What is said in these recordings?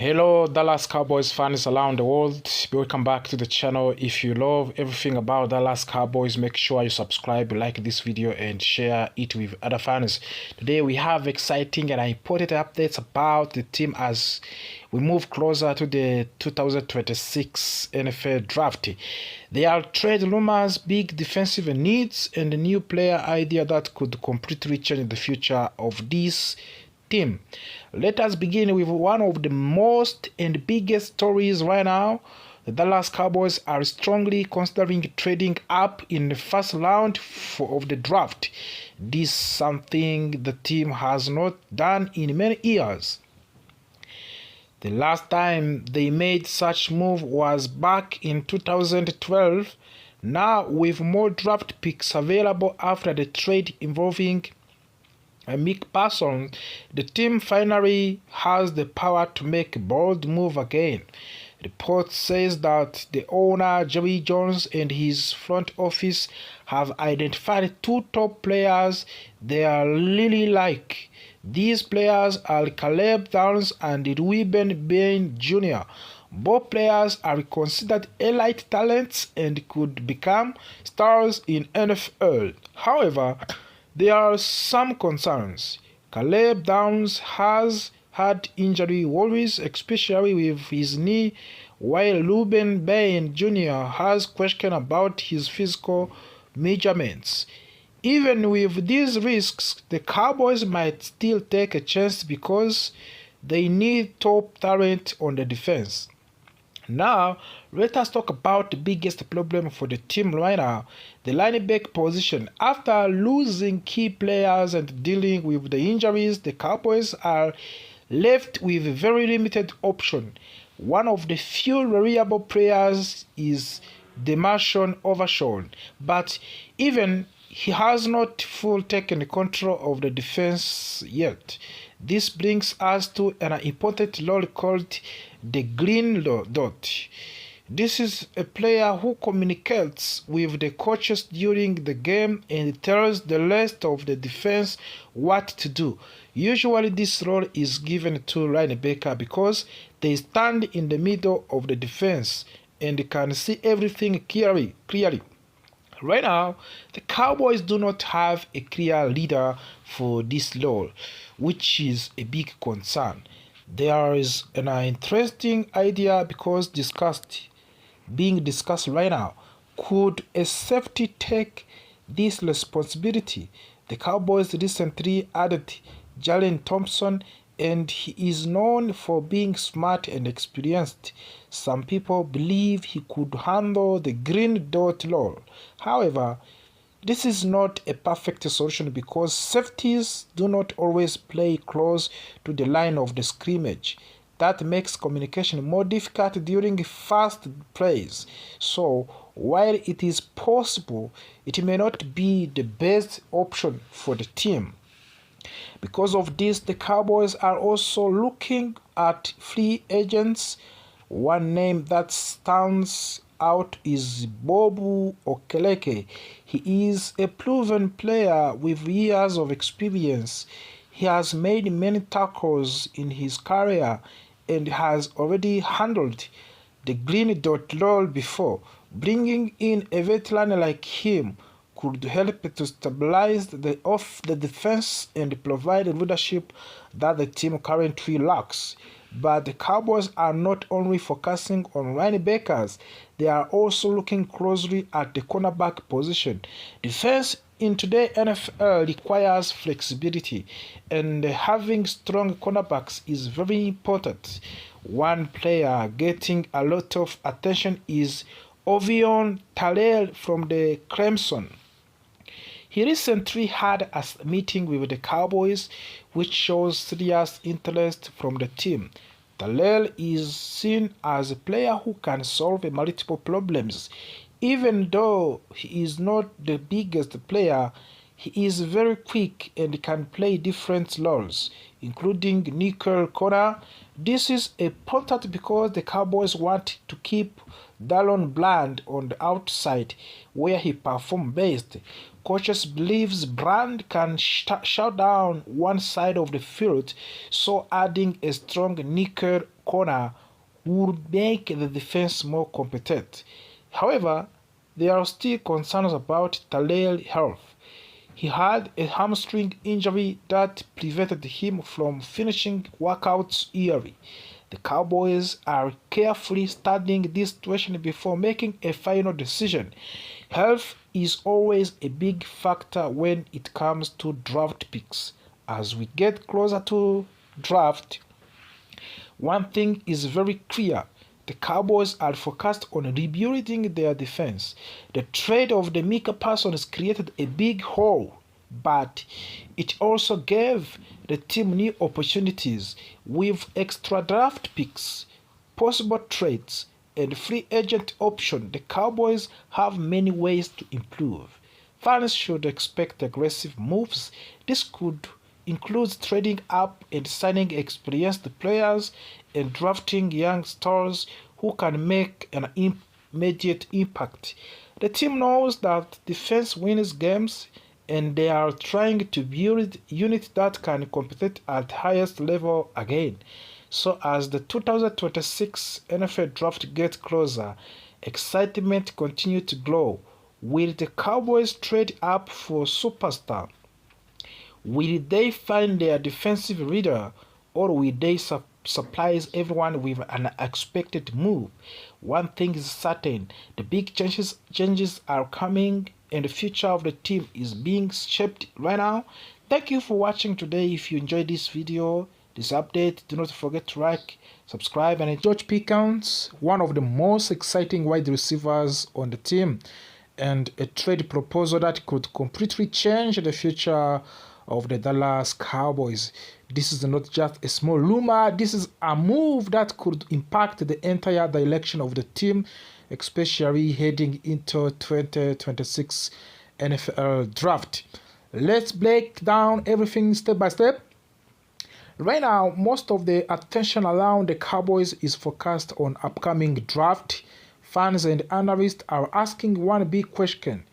Hello Dallas Cowboys fans around the world, welcome back to the channel. If you love everything about Dallas Cowboys, make sure you subscribe, like this video and share it with other fans. Today we have exciting and important updates about the team as we move closer to the 2026 NFL draft. There are trade rumors, big defensive needs and a new player idea that could completely change the future of this team. Let us begin with one of the most and biggest stories right now. The Dallas Cowboys are strongly considering trading up in the first round of the draft. This is something the team has not done in many years. The last time they made such move was back in 2012. Now, with more draft picks available after the trade involving Mick Parsons, the team finally has the power to make a bold move again. Report says that the owner Jerry Jones and his front office have identified two top players they are really like. These players are Caleb Downs and Ruben Bain Jr. Both players are considered elite talents and could become stars in NFL. However, there are some concerns. Caleb Downs has had injury worries, especially with his knee, while Ruben Bain Jr. has questions about his physical measurements. Even with these risks, the Cowboys might still take a chance because they need top talent on the defense. Now, let us talk about the biggest problem for the team right now, the linebacker position. After losing key players and dealing with the injuries, the Cowboys are left with a very limited option. One of the few reliable players is Demarshon Overshawn, but even he has not fully taken control of the defense yet. This brings us to an important role called the green dot. This is a player who communicates with the coaches during the game and tells the rest of the defense what to do. Usually this role is given to linebacker because they stand in the middle of the defense and can see everything clearly. Right now, the Cowboys do not have a clear leader for this role, which is a big concern. There is an interesting idea being discussed right now. Could a safety take this responsibility? The Cowboys recently added Jalen Thompson, and he is known for being smart and experienced. Some people believe he could handle the green dot role. However, this is not a perfect solution because safeties do not always play close to the line of the scrimmage. That makes communication more difficult during fast plays. So, while it is possible, it may not be the best option for the team. Because of this, the Cowboys are also looking at free agents. One name that stands out is Bobu Okeleke. He is a proven player with years of experience. He has made many tackles in his career and has already handled the green dot role before. Bringing in a veteran like him could help to stabilize the defense and provide the leadership that the team currently lacks. But the Cowboys are not only focusing on linebackers, they are also looking closely at the cornerback position. Defense in today's NFL requires flexibility, and having strong cornerbacks is very important. One player getting a lot of attention is Ovion Talel from the Clemson. He recently had a meeting with the Cowboys, which shows serious interest from the team. Talel is seen as a player who can solve multiple problems. Even though he is not the biggest player, he is very quick and can play different roles, including nickel corner. This is important because the Cowboys want to keep Dallon Bland on the outside, where he performs best. Coaches believes Brand can shut down one side of the field, so adding a strong nickel corner would make the defense more competent. However, there are still concerns about Talle's health. He had a hamstring injury that prevented him from finishing workouts early. The Cowboys are carefully studying this situation before making a final decision. Health is always a big factor when it comes to draft picks. As we get closer to draft, one thing is very clear. The Cowboys are focused on rebuilding their defense. The trade of the Micah Parsons created a big hole, but it also gave the team new opportunities with extra draft picks, possible trades, and free agent option. The Cowboys have many ways to improve. Fans should expect aggressive moves. This could include trading up and signing experienced players and drafting young stars who can make an immediate impact. The team knows that defense wins games, and they are trying to build units that can compete at highest level again. So as the 2026 NFL draft gets closer, excitement continues to grow. Will the Cowboys trade up for superstar? Will they find their defensive leader, or will they surprise everyone with an unexpected move? One thing is certain, the big changes are coming, and the future of the team is being shaped right now. Thank you for watching today. If you enjoyed this video, this update, do not forget to like, subscribe, and George Pickens, one of the most exciting wide receivers on the team, and a trade proposal that could completely change the future of the Dallas Cowboys. This is not just a small rumor, this is a move that could impact the entire direction of the team, especially heading into 2026 NFL draft. Let's break down everything step by step. Right now, most of the attention around the Cowboys is focused on upcoming draft. Fans and analysts are asking one big question.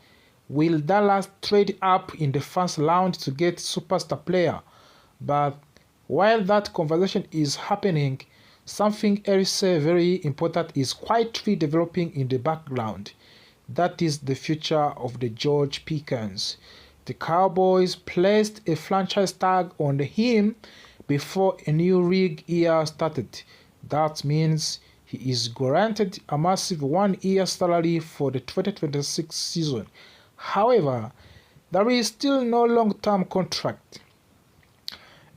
Will Dallas trade up in the first round to get superstar player? But while that conversation is happening, something else very important is quietly developing in the background. That is the future of the George Pickens. The Cowboys placed a franchise tag on him before a new league year started. That means he is granted a massive one-year salary for the 2026 season. However, there is still no long-term contract,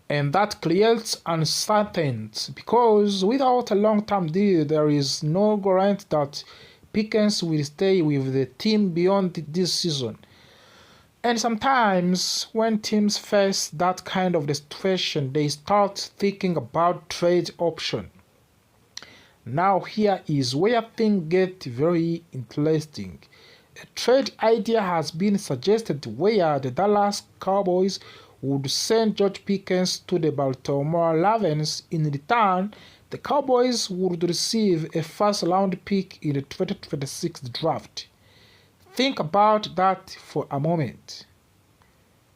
and that creates uncertainty because without a long-term deal, there is no guarantee that Pickens will stay with the team beyond this season. And sometimes when teams face that kind of situation, they start thinking about trade option. Now here is where things get very interesting. A trade idea has been suggested where the Dallas Cowboys would send George Pickens to the Baltimore Ravens. In return, the Cowboys would receive a first-round pick in the 2026 draft. Think about that for a moment.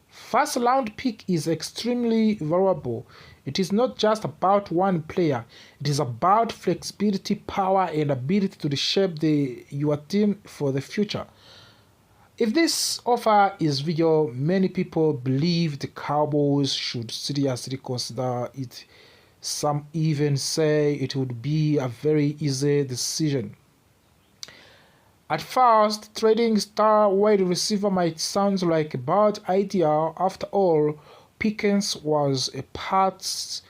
First-round pick is extremely valuable. It is not just about one player. It is about flexibility, power, and ability to reshape your team for the future. If this offer is real, many people believe the Cowboys should seriously consider it. Some even say it would be a very easy decision. At first, trading star wide receiver might sound like a bad idea. After all, Pickens was a part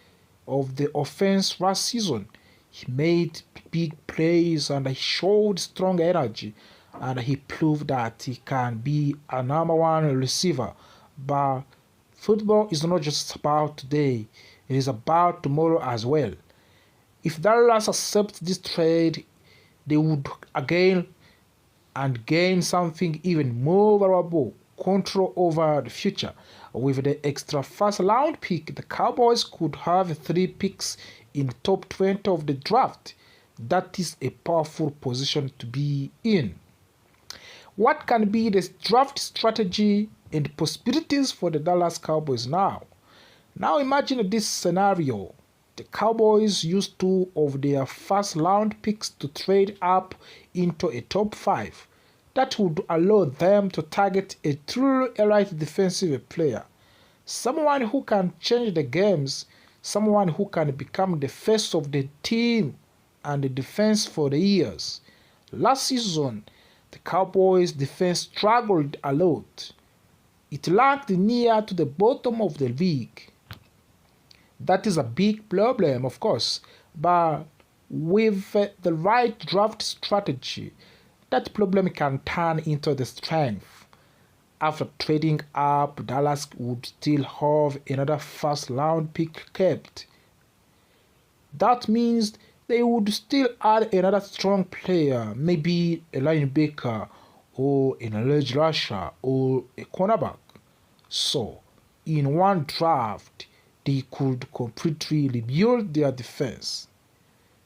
of the offense last season. He made big plays and he showed strong energy, and he proved that he can be a number one receiver. But football is not just about today, it is about tomorrow as well. If Dallas accepts this trade, they would again gain something even more valuable, control over the future. With the extra first round pick, the Cowboys could have 3 picks in the top 20 of the draft. That is a powerful position to be in. What can be the draft strategy and possibilities for the Dallas Cowboys now? Now imagine this scenario. The Cowboys used 2 of their first-round picks to trade up into a top 5. That would allow them to target a true elite defensive player, someone who can change the games, someone who can become the face of the team and the defense for the years. Last season, the Cowboys' defense struggled a lot. It ranked near to the bottom of the league. That is a big problem, of course, but with the right draft strategy, that problem can turn into the strength. After trading up, Dallas would still have another first-round pick kept. That means they would still add another strong player, maybe a linebacker or an edge rusher or a cornerback. So, in one draft, they could completely rebuild their defense.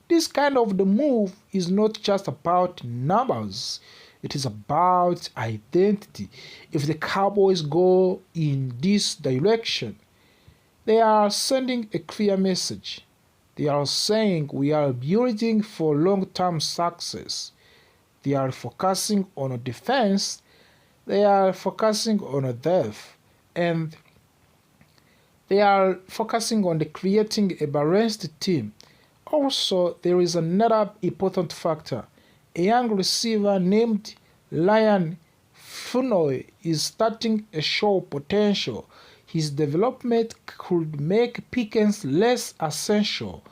This kind of the move is not just about numbers, it is about identity. If the Cowboys go in this direction, they are sending a clear message. They are saying we are building for long-term success. They are focusing on defense, they are focusing on depth, and they are focusing on creating a balanced team. Also, there is another important factor. A young receiver named Ryan Funoy is starting to show potential. His development could make Pickens less essential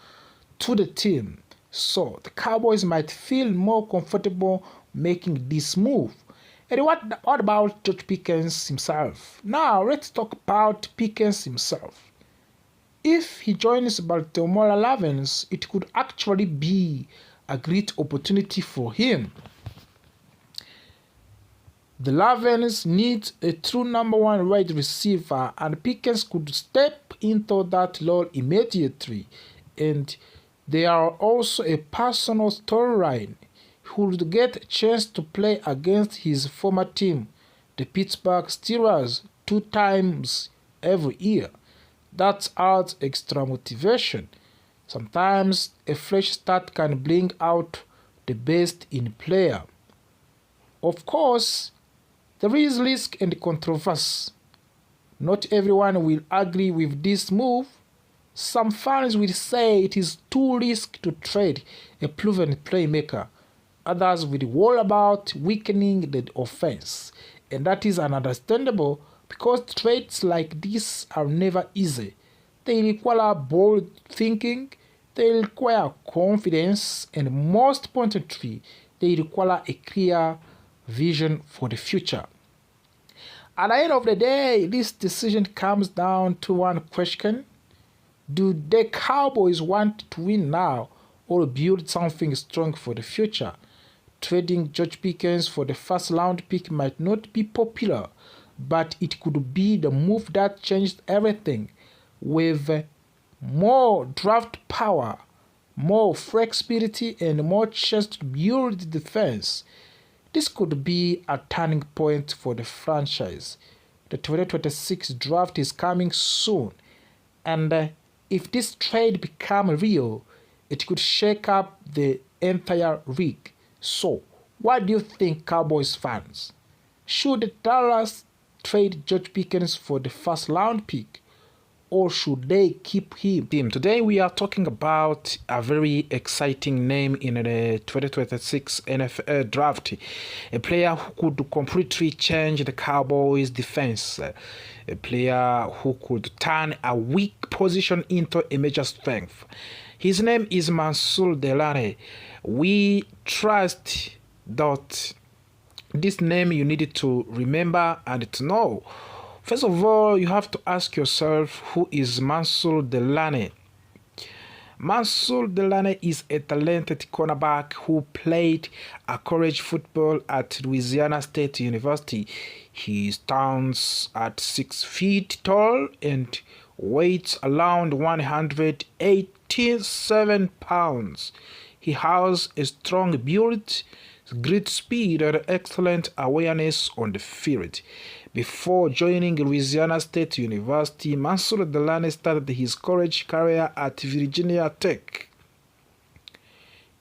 to the team. So, the Cowboys might feel more comfortable making this move. And what about George Pickens himself? Now, let's talk about Pickens himself. If he joins Baltimore Ravens, it could actually be a great opportunity for him. The Ravens need a true number 1 wide receiver, and Pickens could step into that role immediately. And there are also a personal storyline. He would get a chance to play against his former team, the Pittsburgh Steelers, 2 times every year. That adds extra motivation. Sometimes a fresh start can bring out the best in a player. Of course, there is risk and controversy. Not everyone will agree with this move. Some fans will say it is too risky to trade a proven playmaker. Others will worry about weakening the offense. And that is understandable because trades like this are never easy. They require bold thinking, they require confidence, and most importantly, they require a clear vision for the future. At the end of the day, this decision comes down to one question. Do the Cowboys want to win now or build something strong for the future? Trading George Pickens for the first-round pick might not be popular, but it could be the move that changed everything. With more draft power, more flexibility, and more chance to build defense, this could be a turning point for the franchise. The 2026 draft is coming soon, and if this trade becomes real, it could shake up the entire league. So, what do you think, Cowboys fans? Should Dallas trade George Pickens for the first-round pick, or should they keep him? Today we are talking about a very exciting name in the 2026 NFL draft. A player who could completely change the Cowboys defense. A player who could turn a weak position into a major strength. His name is Mansour Delane. We trust that this name you need to remember and to know. First of all, you have to ask yourself, who is Mansour Delane? Mansour Delane is a talented cornerback who played a college football at Louisiana State University. He stands at 6 feet tall and weighs around 187 pounds. He has a strong build, great speed and excellent awareness on the field. Before joining Louisiana State University, Mansour Delane started his college career at Virginia Tech.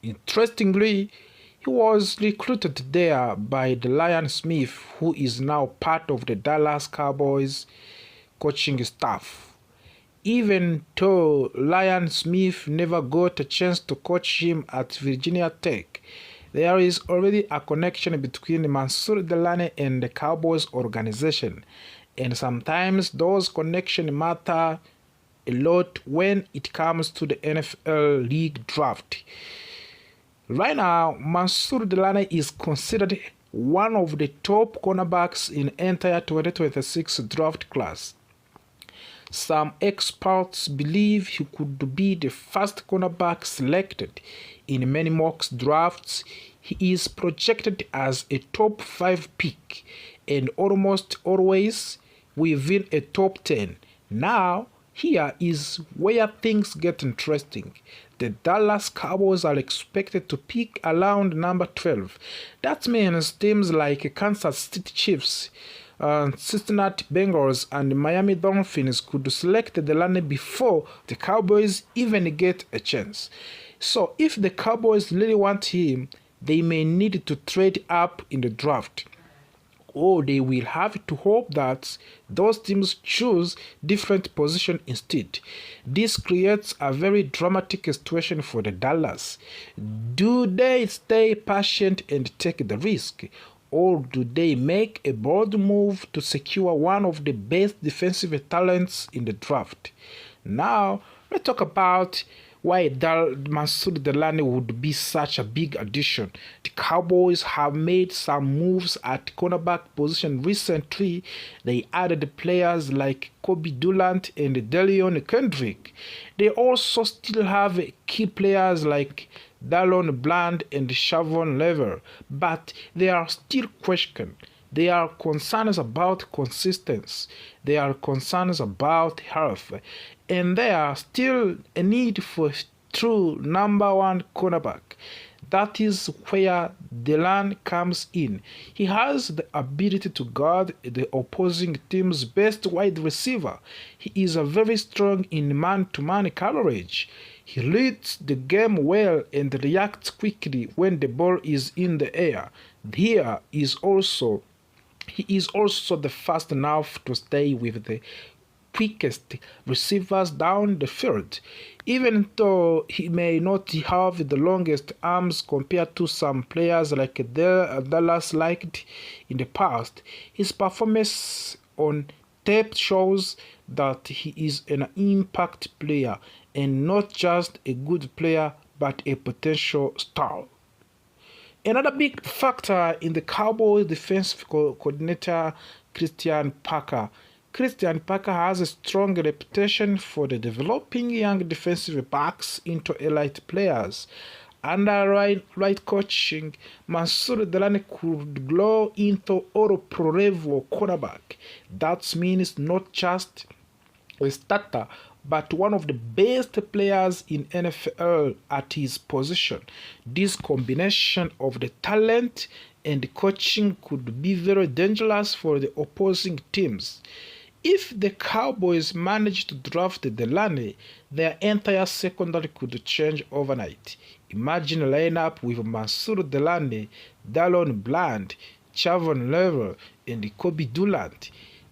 Interestingly, he was recruited there by Lion Smith, who is now part of the Dallas Cowboys coaching staff. Even though Lion Smith never got a chance to coach him at Virginia Tech, there is already a connection between Mansour Delane and the Cowboys organization, and sometimes those connections matter a lot when it comes to the NFL league draft. Right now, Mansour Delane is considered one of the top cornerbacks in the entire 2026 draft class. Some experts believe he could be the first cornerback selected in many mock drafts. He is projected as a top 5 pick and almost always within a top 10. Now, here is where things get interesting. The Dallas Cowboys are expected to pick around number 12. That means teams like Kansas City Chiefs, Cincinnati Bengals, and Miami Dolphins could select Delane before the Cowboys even get a chance. So if the Cowboys really want him, they may need to trade up in the draft, or they will have to hope that those teams choose different position instead. This creates a very dramatic situation for the Dallas. Do they stay patient and take the risk, or do they make a bold move to secure one of the best defensive talents in the draft? Now, let's talk about why Mansour Delane would be such a big addition. The Cowboys have made some moves at cornerback position recently. They added players like Kobe Durant and Delion Kendrick. They also still have key players like Dallon Bland and Shavon Lever, but they are still questioned. There are concerns about consistency. There are concerns about health. And there are still a need for a true number 1 cornerback. That is where Delane comes in. He has the ability to guard the opposing team's best wide receiver. He is very strong in man-to-man coverage. He reads the game well and reacts quickly when the ball is in the air. He is also the fast enough to stay with the quickest receivers down the field. Even though he may not have the longest arms compared to some players like Dallas liked in the past, his performance on tape shows that he is an impact player and not just a good player but a potential star. Another big factor in the Cowboys defensive coordinator, Christian Parker. Christian Parker has a strong reputation for developing young defensive backs into elite players. Under right coaching, Mansour Delane could grow into all-pro level cornerback. That means not just a starter, but one of the best players in NFL at his position. This combination of the talent and the coaching could be very dangerous for the opposing teams. If the Cowboys manage to draft Delane, their entire secondary could change overnight. Imagine a lineup with Mansour Delane, Dallon Bland, Shavon Lever, and Kobe Durant.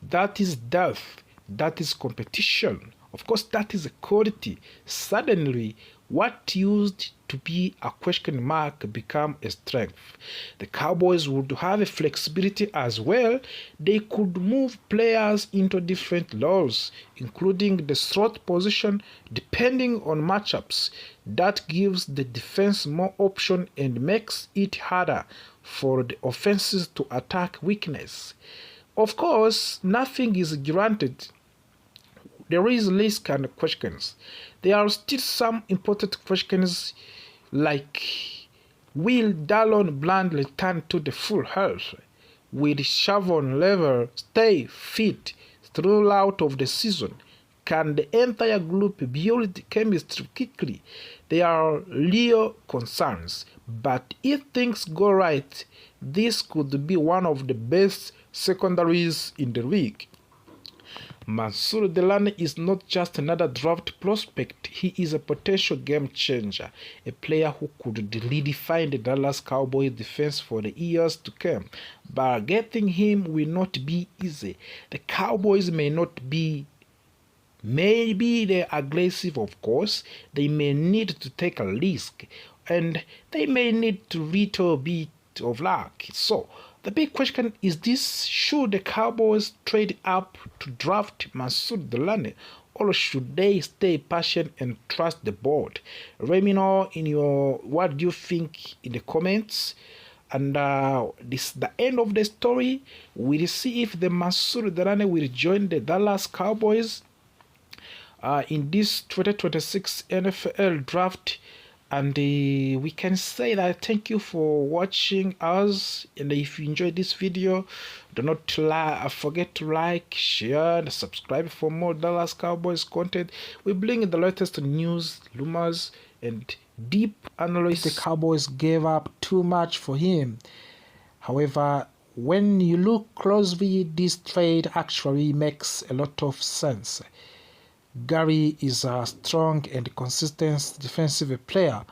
That is depth. That is competition. Of course, that is a quality. Suddenly, what used to be a question mark become a strength. The Cowboys would have a flexibility as well. They could move players into different roles, including the slot position, depending on matchups. That gives the defense more option and makes it harder for the offenses to attack weakness. Of course, nothing is granted. There is risk and questions. There are still some important questions like, will Dallon Bland return to the full health? Will Shavon Lever stay fit throughout of the season? Can the entire group build chemistry quickly? They are real concerns. But if things go right, this could be one of the best secondaries in the league. Mansour Delane is not just another draft prospect, he is a potential game changer, a player who could redefine the Dallas Cowboys defense for the years to come. But getting him will not be easy. The Cowboys may not be Maybe they're aggressive, of course. They may need to take a risk, and they may need to little bit of luck. So the big question is this: should the Cowboys trade up to draft Mansour Delane, or should they stay patient and trust the board? Let me know in your what do you think in the comments. And this is the end of the story. We'll see if the Mansour Delane will join the Dallas Cowboys in this 2026 NFL draft. And we can say that thank you for watching us, and if you enjoyed this video, do not forget to like, share, and subscribe for more Dallas Cowboys content. We bring the latest news, rumors, and deep analysis. The Cowboys gave up too much for him. However, when you look closely, this trade actually makes a lot of sense. Gary is a strong and consistent defensive player.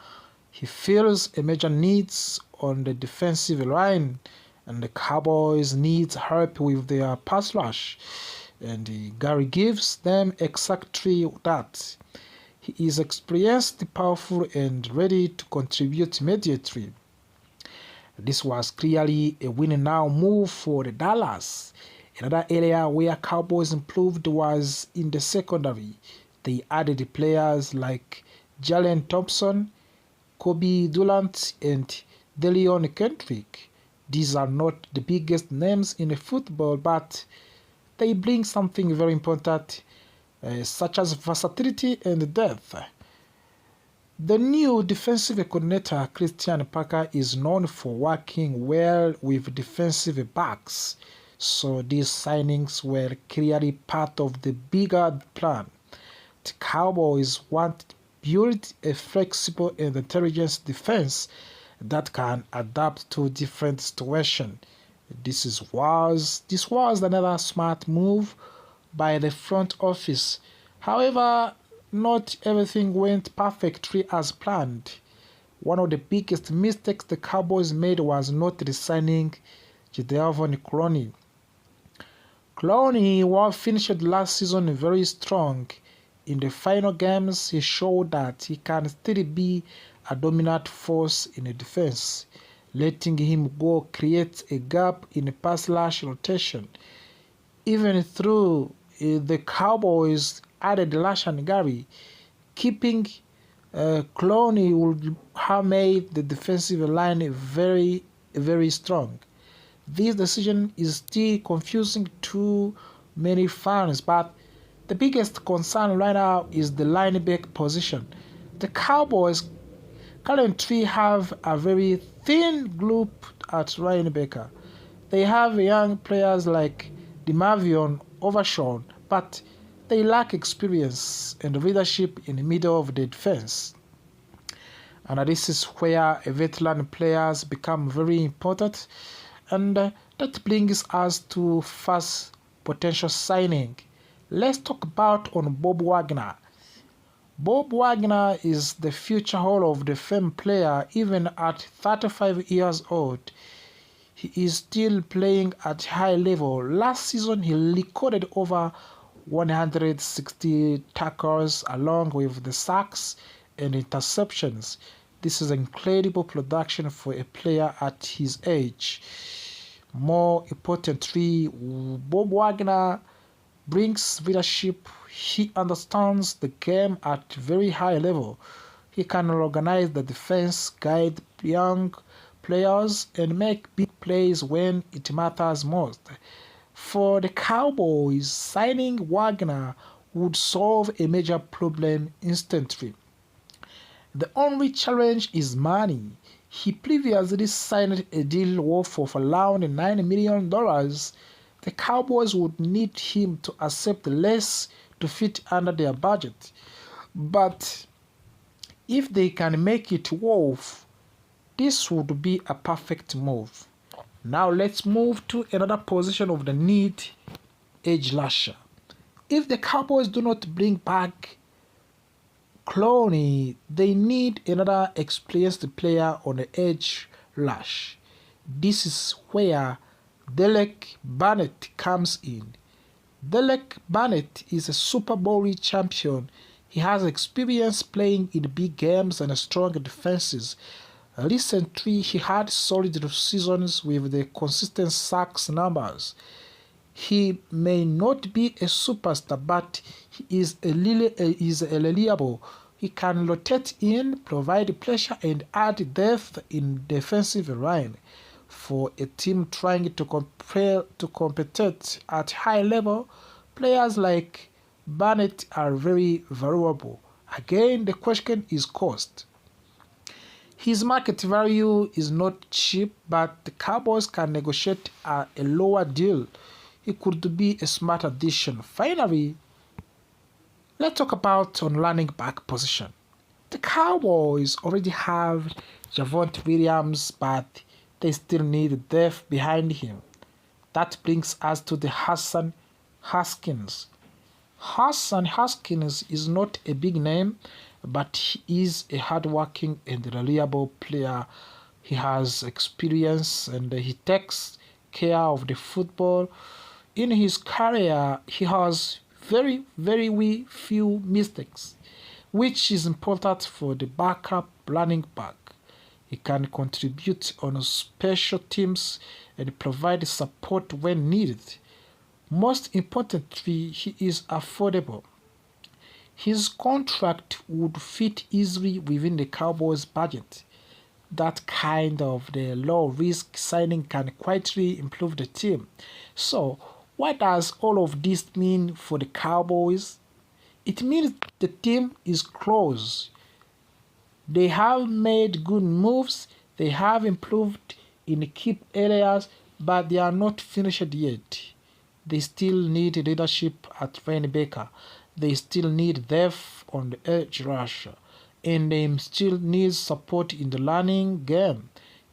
He fills a major needs on the defensive line, and the Cowboys need help with their pass rush, and Gary gives them exactly that. He is experienced, powerful, and ready to contribute immediately. This was clearly a win-now move for the Dallas. Another area where Cowboys improved was in the secondary. They added players like Jalen Thompson, Kobe Durant, and Delion Kendrick. These are not the biggest names in football, but they bring something very important, such as versatility and depth. The new defensive coordinator, Christian Parker, is known for working well with defensive backs. So these signings were clearly part of the bigger plan. The Cowboys want to build a flexible and intelligent defense that can adapt to different situations. This was another smart move by the front office. However, not everything went perfectly as planned. One of the biggest mistakes the Cowboys made was not re-signing Jadeveon Clowney. Clowney finished last season very strong. In the final games, he showed that he can still be a dominant force in the defense. Letting him go creates a gap in the pass rush rotation. Even through the Cowboys added Lashan Gary, keeping Clowney would have made the defensive line very, very strong. This decision is still confusing to many fans, but the biggest concern right now is the linebacker position. The Cowboys currently have a very thin group at linebacker. They have young players like DeMarvion Overshawn, but they lack experience and leadership in the middle of the defense. And this is where veteran players become very important. And that brings us to first potential signing. Let's talk about on Bob Wagner. Bob Wagner is the future Hall of Fame player. Even at 35 years old, he is still playing at high level. Last season, he recorded over 160 tackles along with the sacks and interceptions. This is incredible production for a player at his age. More importantly, Bob Wagner brings leadership. He understands the game at very high level. He can organize the defense, guide young players, and make big plays when it matters most. For the Cowboys, signing Wagner would solve a major problem instantly. The only challenge is money. He previously signed a deal worth of around $9 million. The Cowboys would need him to accept less to fit under their budget. But if they can make it worth, this would be a perfect move. Now let's move to another position of the need, edge rusher. If the Cowboys do not bring back Clowney, they need another experienced player on the edge rush. This is where Derek Barnett comes in. Derek Barnett is a Super Bowl champion. He has experience playing in big games and strong defenses. Recently, he had solid seasons with the consistent sacks numbers. He may not be a superstar, but he is reliable. He can rotate in, provide pressure, and add depth in defensive line. For a team trying to compete at high level, players like Barnett are very valuable. Again, the question is cost. His market value is not cheap, but the Cowboys can negotiate a lower deal. He could be a smart addition. Finally, let's talk on running back position. The Cowboys already have Javonte Williams, but they still need depth behind him. That brings us to the Hassan Haskins. Hassan Haskins is not a big name, but he is a hardworking and reliable player. He has experience and he takes care of the football. In his career, he has very few mistakes, which is important for the backup running back. He can contribute on special teams and provide support when needed. Most importantly, he is affordable. His contract would fit easily within the Cowboys' budget. That kind of the low-risk signing can quietly improve the team. So, what does all of this mean for the Cowboys? It means the team is close. They have made good moves, they have improved in key areas, but they are not finished yet. They still need leadership at linebacker. They still need depth on the edge rusher. And they still need support in the running game.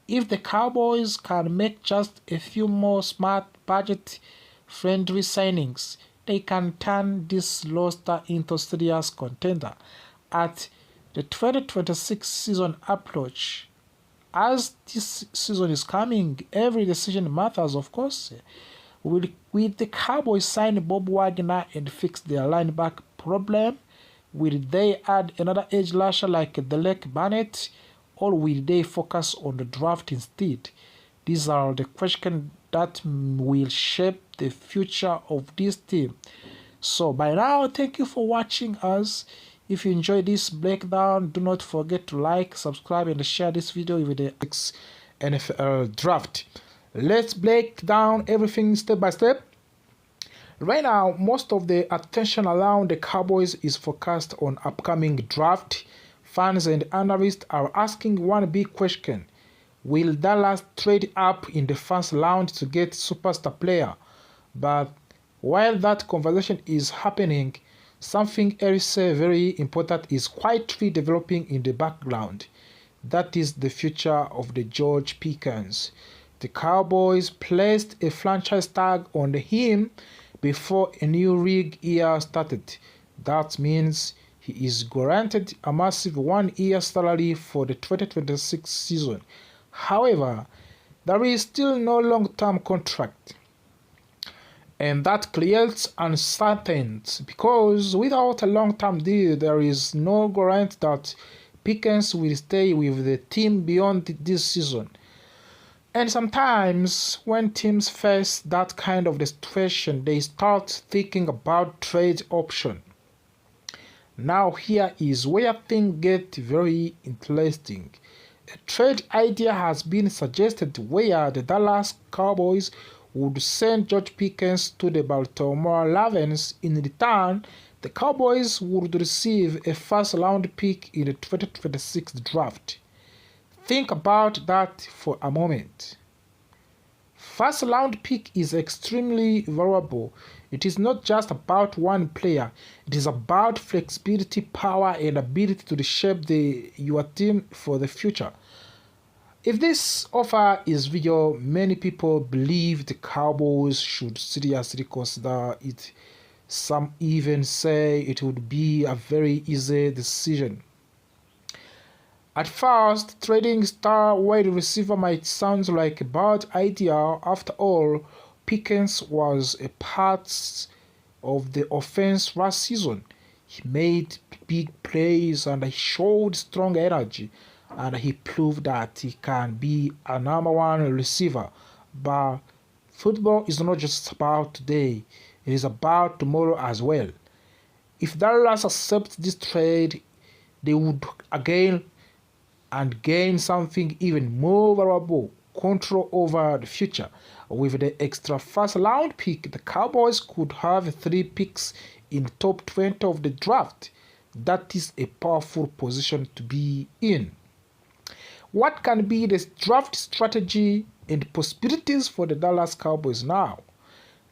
If the Cowboys can make just a few more smart budget-friendly signings, they can turn this roster into a serious contender. At the 2026 season approach, as this season is coming, every decision matters, of course. Will the Cowboys sign Bob Wagner and fix their linebacker problem? Will they add another edge rusher like Derek Barnett, or will they focus on the draft instead? These are the questions that will shape the future of this team. So by now, thank you for watching us. If you enjoyed this breakdown, do not forget to like, subscribe, and share this video with the NFL draft. Let's break down everything step by step. Right now, most of the attention around the Cowboys is focused on upcoming draft. Fans and analysts are asking one big question. Will Dallas trade up in the first round to get superstar player? But while that conversation is happening, something else very important is quietly developing in the background. That is the future of the George Pickens. The Cowboys placed a franchise tag on him before a new league year started. That means he is guaranteed a massive one-year salary for the 2026 season. However, there is still no long-term contract. And that creates uncertainty because without a long-term deal, there is no guarantee that Pickens will stay with the team beyond this season. And sometimes when teams face that kind of situation, they start thinking about trade option. Now here is where things get very interesting. A trade idea has been suggested where the Dallas Cowboys would send George Pickens to the Baltimore Ravens. In return, the Cowboys would receive a first-round pick in the 2026 draft. Think about that for a moment. First-round pick is extremely valuable. It is not just about one player. It is about flexibility, power, and ability to reshape your team for the future. If this offer is real, many people believe the Cowboys should seriously consider it. Some even say it would be a very easy decision. At first, trading star wide receiver might sound like a bad idea. After all, Pickens was a part of the offense last season. He made big plays and he showed strong energy, and he proved that he can be a number one receiver. But football is not just about today, it is about tomorrow as well. If Dallas accepts this trade, they would again and gain something even more valuable: control over the future. With the extra first round pick, the Cowboys could have 3 picks in the top 20 of the draft. That is a powerful position to be in. What can be the draft strategy and possibilities for the Dallas Cowboys now?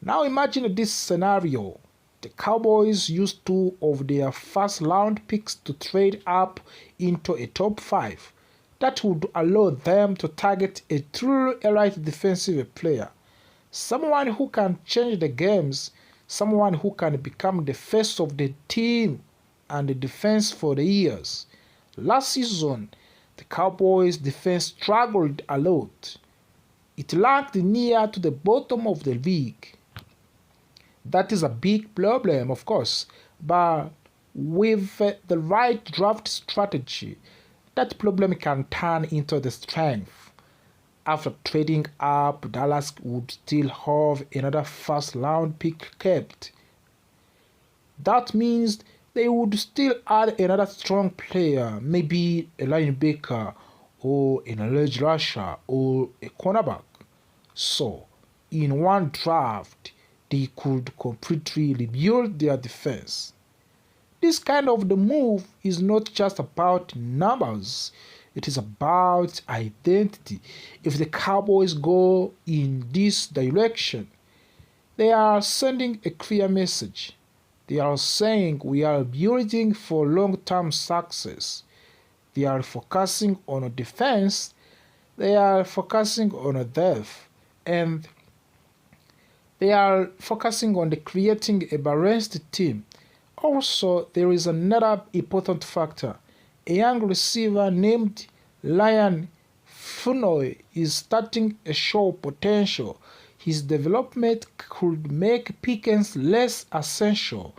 Now imagine this scenario. The Cowboys used 2 of their first round picks to trade up into a top 5. That would allow them to target a truly elite defensive player, someone who can change the games, someone who can become the face of the team and the defense for the years. Last season, the Cowboys' defense struggled a lot. It ranked near to the bottom of the league. That is a big problem, of course, but with the right draft strategy, that problem can turn into the strength. After trading up, Dallas would still have another first round pick kept. That means they would still add another strong player, maybe a linebacker or an edge rusher or a cornerback. So, in one draft, they could completely rebuild their defense. This kind of the move is not just about numbers, it is about identity. If the Cowboys go in this direction, they are sending a clear message. They are saying we are building for long-term success. They are focusing on defense, they are focusing on depth, and they are focusing on creating a balanced team. Also, there is another important factor. A young receiver named Ryan Funoy is starting to show potential. His development could make Pickens less essential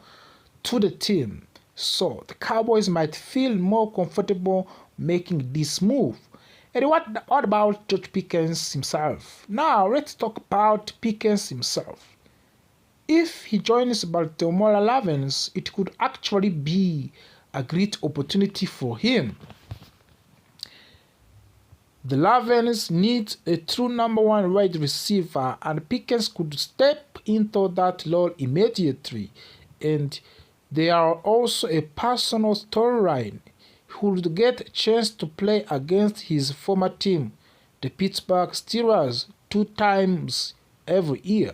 to the team, so the Cowboys might feel more comfortable making this move. And what about George Pickens himself? Now let's talk about Pickens himself. If he joins Baltimore Ravens, it could actually be a great opportunity for him. The Ravens need a true number 1 wide receiver, and Pickens could step into that role immediately. And there are also a personal storyline. He would get a chance to play against his former team, the Pittsburgh Steelers, 2 times every year.